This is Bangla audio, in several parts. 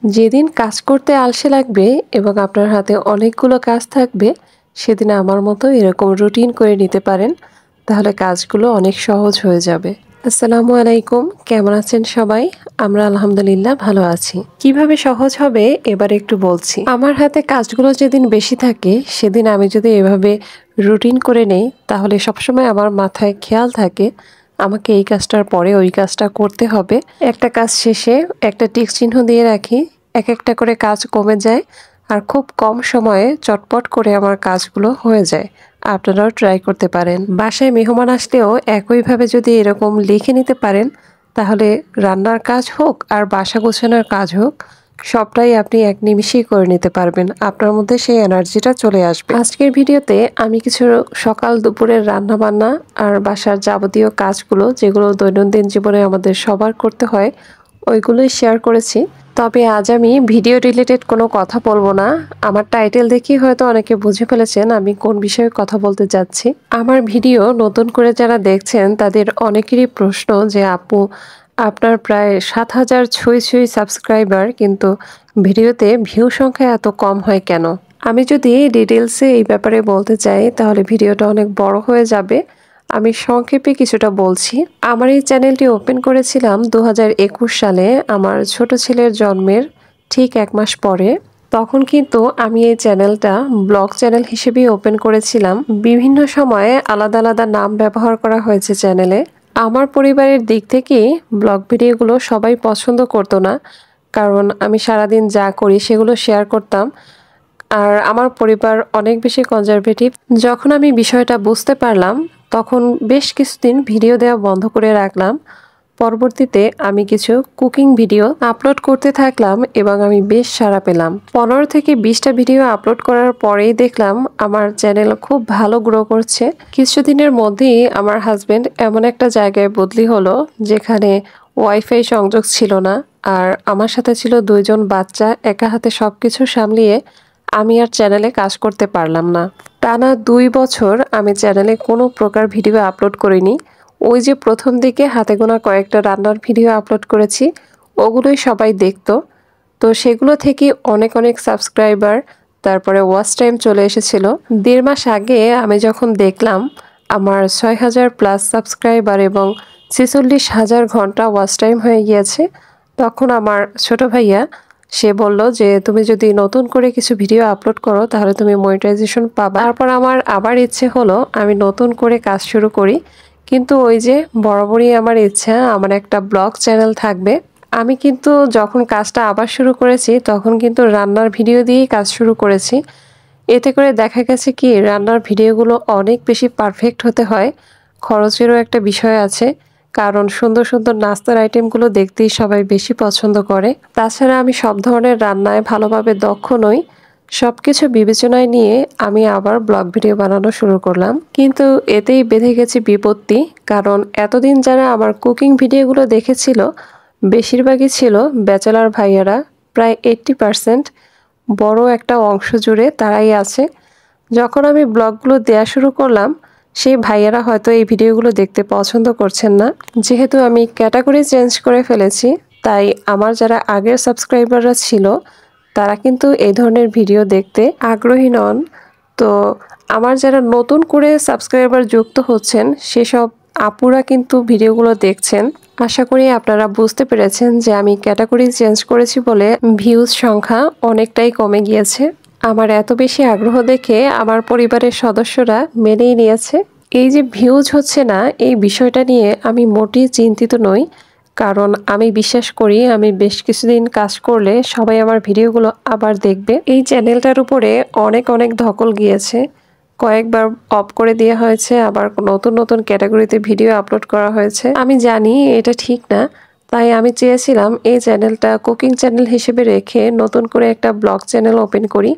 যেদিন কাজ করতে আলসে লাগবে এবং আপনার হাতে অনেকগুলো কাজ থাকবে, সেদিন আমার মতো এরকম রুটিন করে নিতে পারেন, তাহলে কাজগুলো অনেক সহজ হয়ে যাবে। আসসালামু আলাইকুম, কেমন আছেন সবাই? আমরা আলহামদুলিল্লাহ ভালো আছি। কিভাবে সহজ হবে এবার একটু বলছি। আমার হাতে কাজগুলো যেদিন বেশি থাকে, সেদিন আমি যদি এভাবে রুটিন করে নেই, তাহলে সবসময় আমার মাথায় খেয়াল থাকে আমাকে এই কাজটার পরে ওই কাজটা করতে হবে। একটা কাজ শেষে একটা টিক চিহ্ন দিয়ে রাখি, এক একটা করে কাজ কমে যায় আর খুব কম সময়ে চটপট করে আমার কাজগুলো হয়ে যায়। আপনারাও ট্রাই করতে পারেন। বাসায় মেহমান আসলেও একইভাবে যদি এরকম লিখে নিতে পারেন, তাহলে রান্নার কাজ হোক আর বাসা গোছানোর কাজ হোক, সবটাই আপনি এক নিমিষেই করে নিতে পারবেন। আপনার মধ্যে সেই এনার্জিটা চলে আসবে। আজকের ভিডিওতে আমি কিছু সকাল দুপুরের রান্না বান্না আর বাসার যাবতীয় কাজগুলো, যেগুলো দৈনন্দিন জীবনে আমাদের সবার করতে হয়, ওইগুলোই শেয়ার করেছি। তবে আজ আমি ভিডিও রিলেটেড কোনো কথা বলবো না। আমার টাইটেল দেখেই হয়তো অনেকে বুঝে ফেলেছেন আমি কোন বিষয়ে কথা বলতে যাচ্ছি। আমার ভিডিও নতুন করে যারা দেখছেন তাদের অনেকেরই প্রশ্ন যে আপু, আপনার প্রায় 7,000 ছুঁই ছুঁই সাবস্ক্রাইবার, কিন্তু ভিডিওতে ভিউ সংখ্যা এত কম হয় কেন? আমি যদি ডিটেলসে এই ব্যাপারে বলতে চাই তাহলে ভিডিওটা অনেক বড় হয়ে যাবে। আমি সংক্ষেপে কিছুটা বলছি। আমার এই চ্যানেলটি ওপেন করেছিলাম 2021 সালে, আমার ছোট ছেলের জন্মের ঠিক 1 মাস পরে। তখন কিন্তু আমি এই চ্যানেলটা ব্লগ চ্যানেল হিসেবেই ওপেন করেছিলাম। বিভিন্ন সময়ে আলাদা আলাদা নাম ব্যবহার করা হয়েছে চ্যানেলে। আমার পরিবারের দিক থেকে ব্লগ ভিডিওগুলো সবাই পছন্দ করতো না, কারণ আমি সারাদিন যা করি সেগুলো শেয়ার করতাম। আর আমার পরিবার অনেক বেশি কনজারভেটিভ। যখন আমি বিষয়টা বুঝতে পারলাম, তখন বেশ কিছুদিন ভিডিও দেওয়া বন্ধ করে রাখলাম। পরবর্তীতে আমি কিছু কুকিং ভিডিও আপলোড করতে থাকলাম এবং আমি বেশ সাড়া পেলাম। 15 থেকে 20টা ভিডিও আপলোড করার পরেই দেখলাম আমার চ্যানেল খুব ভালো গ্রো করছে। কিছুদিনের মধ্যেই আমার হাজবেন্ড এমন একটা জায়গায় বদলি হলো যেখানে ওয়াইফাই সংযোগ ছিল না, আর আমার সাথে ছিল 2 জন বাচ্চা। একা হাতে সবকিছু সামলিয়ে আমি আর চ্যানেলে কাজ করতে পারলাম না। টানা 2 বছর আমি চ্যানেলে কোনো প্রকার ভিডিও আপলোড করিনি। ওই যে প্রথম দিকে হাতে গোনা কয়েকটা রান্নার ভিডিও আপলোড করেছি, ওগুলোই সবাই দেখতো। তো সেগুলো থেকে অনেক অনেক সাবস্ক্রাইবার, তারপরে ওয়াচ টাইম চলে এসেছিল। 1.5 মাস আগে আমি যখন দেখলাম আমার 6,000 প্লাস সাবস্ক্রাইবার এবং 46,000 ঘন্টা ওয়াচ টাইম হয়ে গিয়েছে, তখন আমার ছোট ভাইয়া সে বলল যে তুমি যদি নতুন করে কিছু ভিডিও আপলোড করো তাহলে তুমি মনিটাইজেশন পাবা। তারপর আমার আবার ইচ্ছে হলো আমি নতুন করে কাজ শুরু করি, কিন্তু ওই যে বরাবরই আমার ইচ্ছা আমার একটা ব্লগ চ্যানেল থাকবে। আমি কিন্তু যখন কাজটা আবার শুরু করেছি তখন কিন্তু রান্নার ভিডিও দিয়েই কাজ শুরু করেছি। এতে করে দেখা গেছে কি রান্নার ভিডিওগুলো অনেক বেশি পারফেক্ট হতে হয়। খরচেরও একটা বিষয় আছে, কারণ সুন্দর সুন্দর নাস্তার আইটেমগুলো দেখতেই সবাই বেশি পছন্দ করে। তাছাড়া আমি সব ধরনের রান্নায় ভালোভাবে দক্ষ নই। সবকিছু বিবেচনায় নিয়ে আমি আবার ব্লগ ভিডিও বানানো শুরু করলাম, কিন্তু এতেই বেঁধে গেছে বিপত্তি। কারণ এতদিন যারা আমার কুকিং ভিডিওগুলো দেখেছিল বেশিরভাগই ছিল ব্যাচেলার ভাইয়ারা, প্রায় 80%। বড় একটা অংশ জুড়ে তারাই আছে। যখন আমি ব্লগগুলো দেয়া শুরু করলাম, সেই ভাইয়ারা হয়তো এই ভিডিওগুলো দেখতে পছন্দ করছেন না। যেহেতু আমি ক্যাটাগরি চেঞ্জ করে ফেলেছি, তাই আমার যারা আগের সাবস্ক্রাইবাররা ছিল তারা কিন্তু এই ধরনের ভিডিও দেখতে আগ্রহী নন। তো আমার যারা নতুন করে সাবস্ক্রাইবার যুক্ত হচ্ছেন সেসব আপুরা কিন্তু ভিডিওগুলো দেখছেন। আশা করি আপনারা বুঝতে পেরেছেন যে আমি ক্যাটাগরি চেঞ্জ করেছি বলে ভিউজ সংখ্যা অনেকটাই কমে গিয়েছে। আমার এত বেশি আগ্রহ দেখে আমার পরিবারের সদস্যরা মেনেই নিয়েছে। এই যে ভিউজ হচ্ছে না, এই বিষয়টা নিয়ে আমি মোটেই চিন্তিত নই, কারণ আমি বিশ্বাস করি আমি বেশ কিছুদিন কাজ করলে সবাই আমার ভিডিওগুলো আবার দেখবে। এই চ্যানেলটার উপরে অনেক অনেক ধকল গিয়েছে, কয়েকবার অফ করে দেওয়া হয়েছে, আবার নতুন নতুন ক্যাটাগরিতে ভিডিও আপলোড করা হয়েছে। আমি জানি এটা ঠিক না, তাই আমি চেয়েছিলাম এই চ্যানেলটা কুকিং চ্যানেল হিসেবে রেখে নতুন করে একটা ব্লগ চ্যানেল ওপেন করি।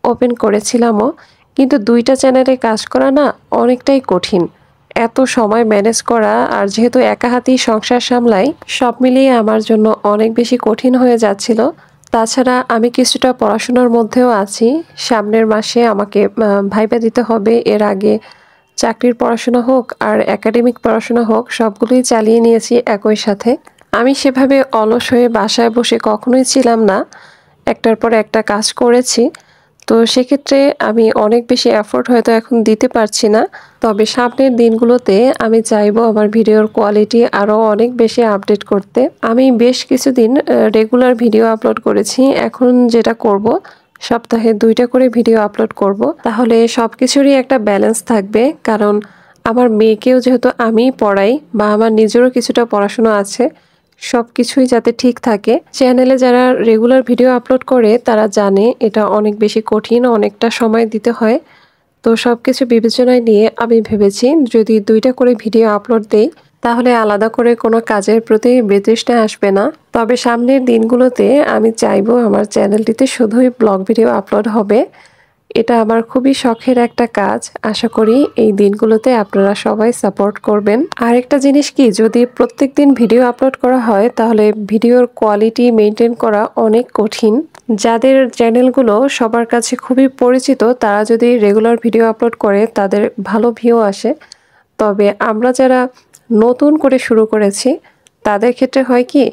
ওপেন করেছিলামও, কিন্তু 2টা চ্যানেলে কাজ করা না অনেকটাই কঠিন। এত সময় ম্যানেজ করা, আর যেহেতু একা হাতেই সংসার সামলাই, সব মিলিয়ে আমার জন্য অনেক বেশি কঠিন হয়ে যাচ্ছিল। তাছাড়া আমি কিছুটা পড়াশোনার মধ্যেও আছি। সামনের মাসে আমাকে ভাইবা দিতে হবে। এর আগে চাকরির পড়াশোনা হোক আর একাডেমিক পড়াশোনা হোক, সবগুলোই চালিয়ে নিয়েছি একই সাথে। আমি সেভাবে অলস হয়ে বাসায় বসে কখনোই ছিলাম না, একটার পর একটা কাজ করেছি। তো সেক্ষেত্রে আমি অনেক বেশি এফোর্ট হয়তো এখন দিতে পারছি না। তবে সামনের দিনগুলোতে আমি চাইবো আমার ভিডিওর কোয়ালিটি আরও অনেক বেশি আপডেট করতে। আমি বেশ কিছুদিন রেগুলার ভিডিও আপলোড করেছি। এখন যেটা করব, সপ্তাহে 2টা করে ভিডিও আপলোড করব। তাহলে সব কিছুরই একটা ব্যালেন্স থাকবে। কারণ আমার মেয়েকেও যেহেতু আমিই পড়াই বা আমার নিজেরও কিছুটা পড়াশোনা আছে, সব কিছুই যাতে ঠিক থাকে। চ্যানেলে যারা রেগুলার ভিডিও আপলোড করে তারা জানে এটা অনেক বেশি কঠিন, অনেকটা সময় দিতে হয়। তো সব কিছু বিবেচনায় নিয়ে আমি ভেবেছি যদি 2টা করে ভিডিও আপলোড দেই তাহলে আলাদা করে কোনো কাজের প্রতি বিতৃষ্ণা আসবে না। তবে সামনের দিনগুলোতে আমি চাইবো আমার চ্যানেলটিতে শুধুই ব্লগ ভিডিও আপলোড হবে। এটা আমার খুবই শখের একটা কাজ। আশা করি এই দিনগুলোতে আপনারা সবাই সাপোর্ট করবেন। আরেকটা জিনিস কি, যদি প্রত্যেকদিন ভিডিও আপলোড করা হয় তাহলে ভিডিওর কোয়ালিটি মেনটেন করা অনেক কঠিন। যাদের চ্যানেলগুলো সবার কাছে খুবই পরিচিত তারা যদি রেগুলার ভিডিও আপলোড করে তাদের ভালো ভিউ আসে। তবে আমরা যারা নতুন করে শুরু করেছি তাদের ক্ষেত্রে হয় কি,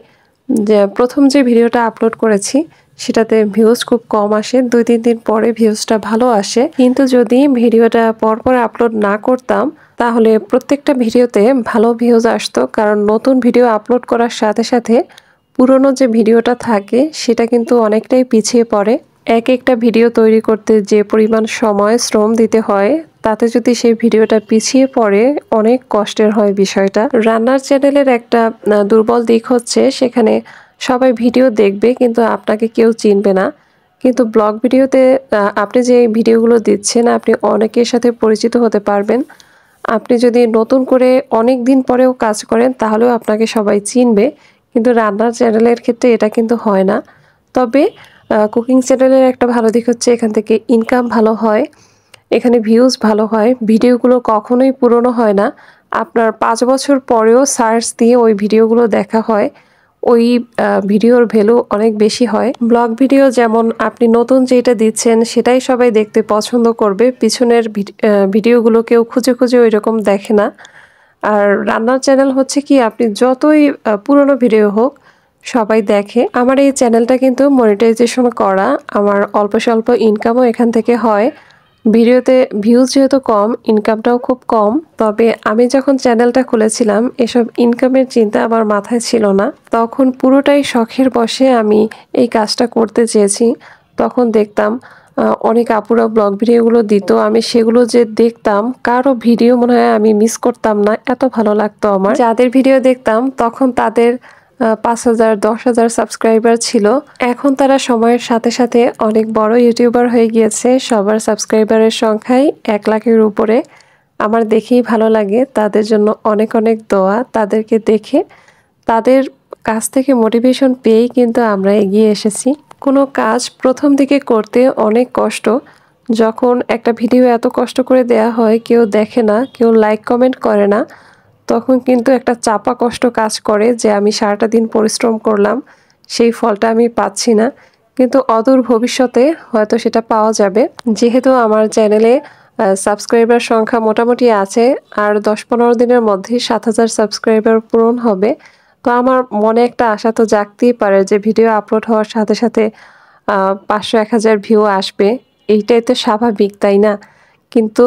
যে প্রথম যে ভিডিওটা আপলোড করেছি সেটাতে ভিউজ খুব কম আসে, 2-3 দিন পরে ভিউজটা ভালো আসে। কিন্তু যদি ভিডিওটা পরপর আপলোড না করতাম তাহলে প্রত্যেকটা ভিডিওতে ভালো ভিউজ আসতো। কারণ নতুন ভিডিও আপলোড করার সাথে সাথে পুরনো যে ভিডিওটা থাকে সেটা কিন্তু অনেকটাই পিছিয়ে পড়ে। একটা ভিডিও তৈরি করতে যে পরিমাণ সময় শ্রম দিতে হয় তাতে যদি সেই ভিডিওটা পিছিয়ে পড়ে অনেক কষ্টের হয় বিষয়টা। রান্নার চ্যানেলের একটা দুর্বল দিক হচ্ছে সেখানে সবাই ভিডিও দেখবে কিন্তু আপনাকে কেউ চিনবে না। কিন্তু ব্লগ ভিডিওতে আপনি যে ভিডিওগুলো দিচ্ছেন আপনি অনেকের সাথে পরিচিত হতে পারবেন। আপনি যদি নতুন করে অনেক দিন পরেও কাজ করেন তাহলেও আপনাকে সবাই চিনবে। কিন্তু রান্নার চ্যানেলের ক্ষেত্রে এটা কিন্তু হয় না। তবে কুকিং চ্যানেলের একটা ভালো দিক হচ্ছে এখান থেকে ইনকাম ভালো হয়, এখানে ভিউজ ভালো হয়, ভিডিওগুলো কখনোই পুরনো হয় না। আপনার 5 বছর পরেও সার্চ দিয়ে ওই ভিডিওগুলো দেখা হয়, ওই ভিডিওর ভ্যালু অনেক বেশি হয়। ব্লগ ভিডিও যেমন আপনি নতুন যেটা দিচ্ছেন সেটাই সবাই দেখতে পছন্দ করবে, পিছনের ভিডিওগুলো কেউ খুঁজে খুঁজে ওই রকম দেখে না। আর রান্নার চ্যানেল হচ্ছে কি, আপনি যতই পুরনো ভিডিও হোক সবাই দেখে। আমার এই চ্যানেলটা কিন্তু মনিটাইজেশন করা, আমার অল্প স্বল্প ইনকামও এখান থেকে হয়। ভিডিওতে ভিউজ যেহেতু কম, ইনকামটাও খুব কম। তবে আমি যখন চ্যানেলটা খুলেছিলাম এসব ইনকামের চিন্তা আমার মাথায় ছিল না। তখন পুরোটাই শখের বশে আমি এই কাজটা করতে চেয়েছি। তখন দেখতাম অনেক আপুরা ব্লগ ভিডিওগুলো দিত, আমি সেগুলো যে দেখতাম কারো ভিডিও মনে হয় আমি মিস করতাম না, এত ভালো লাগতো আমার। যাদের ভিডিও দেখতাম তখন তাদের 5,000 10,000 সাবস্ক্রাইবার ছিল। এখন তারা সময়ের সাথে সাথে অনেক বড় ইউটিউবার হয়ে গিয়েছে, সবার সাবস্ক্রাইবারের সংখ্যাই 1 লাখের উপরে। আমার দেখেই ভালো লাগে, তাদের জন্য অনেক অনেক দোয়া। তাদেরকে দেখে তাদের কাছ থেকে মোটিভেশন পেয়েই কিন্তু আমরা এগিয়ে এসেছি। কোনো কাজ প্রথম দিকে করতে অনেক কষ্ট। যখন একটা ভিডিও এত কষ্ট করে দেয়া হয় কেউ দেখে না, কেউ লাইক কমেন্ট করে না, তখন কিন্তু একটা চাপা কষ্ট কাজ করে যে আমি সারাটা দিন পরিশ্রম করলাম, সেই ফলটা আমি পাচ্ছি না। কিন্তু অদূর ভবিষ্যতে হয়তো সেটা পাওয়া যাবে। যেহেতু আমার চ্যানেলে সাবস্ক্রাইবার সংখ্যা মোটামুটি আছে, আর 10-15 দিনের মধ্যে 7,000 সাবস্ক্রাইবার পূরণ হবে। তো আমার মনে একটা আশা তো জাগতেই পারে যে ভিডিও আপলোড হওয়ার সাথে সাথে 500-1000 ভিউ আসবে। এইটাই তো স্বাভাবিক, তাই না? কিন্তু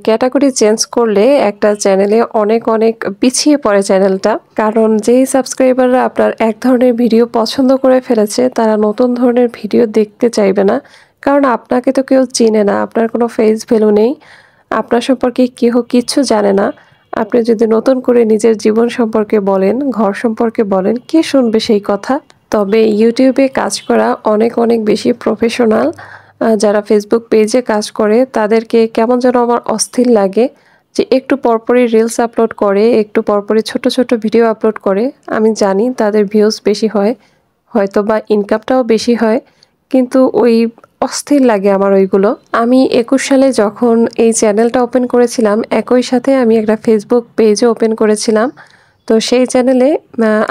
ক্যাটাগরি চেঞ্জ করলে একটা চ্যানেলে অনেক অনেক পিছিয়ে পড়ে চ্যানেলটা। কারণ যেই সাবস্ক্রাইবাররা আপনার এক ধরনের ভিডিও পছন্দ করে ফেলেছে তারা নতুন ধরনের ভিডিও দেখতে চাইবে না। কারণ আপনাকে তো কেউ চেনে না, আপনার কোনো ফেস ভ্যালু নেই, আপনার সম্পর্কে কেউ কিচ্ছু জানে না। আপনি যদি নতুন করে নিজের জীবন সম্পর্কে বলেন, ঘর সম্পর্কে বলেন, কে শুনবে সেই কথা? তবে ইউটিউবে কাজ করা অনেক অনেক বেশি প্রফেশনাল। যারা ফেসবুক পেজে কাজ করে তাদেরকে কেমন যেন আমার অস্থির লাগে যে একটু পরপরই রিলস আপলোড করে, একটু পরপরই ছোট ছোট ভিডিও আপলোড করে। আমি জানি তাদের ভিউজ বেশি হয়, হয়তো বা ইনকামটাও বেশি হয়, কিন্তু ওই অস্থির লাগে আমার ওইগুলো। আমি 21 সালে যখন এই চ্যানেলটা ওপেন করেছিলাম একই সাথে আমি একটা ফেসবুক পেজও ওপেন করেছিলাম। তো সেই চ্যানেলে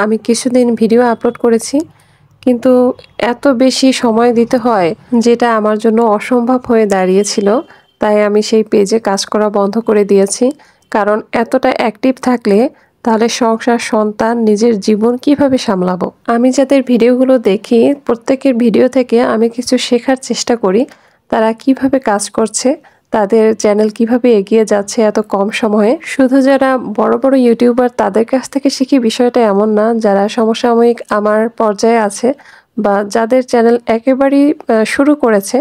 আমি কিছুদিন ভিডিও আপলোড করেছি, কিন্তু এত বেশি সময় দিতে হয় যেটা আমার জন্য অসম্ভব হয়ে দাঁড়িয়েছিল। তাই আমি সেই পেজে কাজ করা বন্ধ করে দিয়েছি। কারণ এতটা অ্যাক্টিভ থাকলে তাহলে সংসার, সন্তান, নিজের জীবন কিভাবে সামলাবো? আমি যাদের ভিডিওগুলো দেখি প্রত্যেকের ভিডিও থেকে আমি কিছু শেখার চেষ্টা করি। তারা কিভাবে কাজ করছে, তাদের চ্যানেল কিভাবে এগিয়ে যাচ্ছে এত কম সময়ে। শুধু যারা বড় বড় ইউটিউবার তাদের কাছ থেকে শিখি বিষয়টা এমন না। যারা সমসাময়িক আমার পর্যায়ে আছে বা যাদের চ্যানেল একেবারেই শুরু করেছে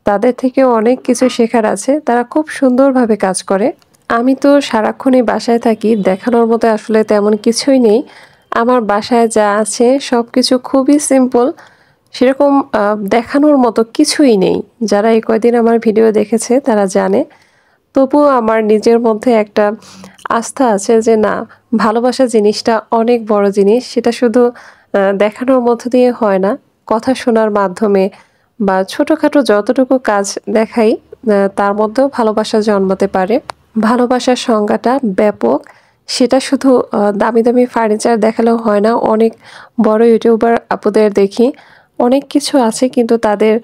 তাদের থেকেও অনেক কিছু শেখার আছে। তারা খুব সুন্দরভাবে কাজ করে। আমি তো সারাক্ষণই বাসায় থাকি, দেখানোর মতো আসলে তেমন কিছুই নেই। আমার বাসায় যা আছে সবকিছু খুবই সিম্পল। সেরকম দেখানোর মতো কিছুই নেই। যারা এই কয়দিন আমার ভিডিও দেখেছে তারা জানে। তবুও আমার নিজের মধ্যে একটা আস্থা আছে যে না, ভালোবাসা জিনিসটা অনেক বড় জিনিস। সেটা শুধু দেখানোর মধ্য দিয়ে হয় না, কথা শোনার মাধ্যমে বা ছোটখাটো যতটুকু কাজ দেখাই তার মধ্যেও ভালোবাসা জন্মাতে পারে। ভালোবাসার সংজ্ঞাটা ব্যাপক। সেটা শুধু দামি দামি ফার্নিচার দেখালেও হয় না। অনেক বড় ইউটিউবার আপুদের দেখি অনেক কিছু আছে কিন্তু তাদের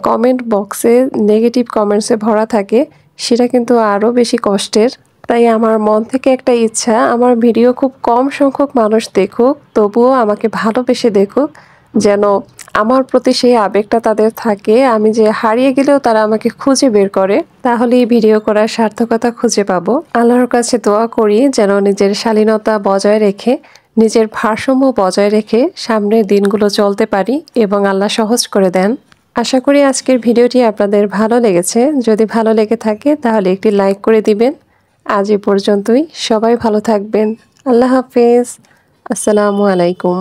কমেন্ট বক্সে নেগেটিভ কমেন্টসে ভরা থাকে। সেটা কিন্তু আরও বেশি কষ্টের। তাই আমার মন থেকে একটা ইচ্ছা, আমার ভিডিও খুব কম সংখ্যক মানুষ দেখুক, তবুও আমাকে ভালোবেসে দেখুক, যেন আমার প্রতি সেই আবেগটা তাদের থাকে। আমি যে হারিয়ে গেলেও তারা আমাকে খুঁজে বের করে, তাহলে এই ভিডিও করার সার্থকতা খুঁজে পাবো। আল্লাহর কাছে দোয়া করি যেন নিজের শালীনতা বজায় রেখে, নিজের ভারসাম্য বজায় রেখে সামনের দিনগুলো চলতে পারি এবং আল্লাহ সহজ করে দেন। আশা করি আজকের ভিডিওটি আপনাদের ভালো লেগেছে। যদি ভালো লেগে থাকে তাহলে একটি লাইক করে দিবেন। আজ এ পর্যন্তই। সবাই ভালো থাকবেন। আল্লাহ হাফেজ। আসসালামু আলাইকুম।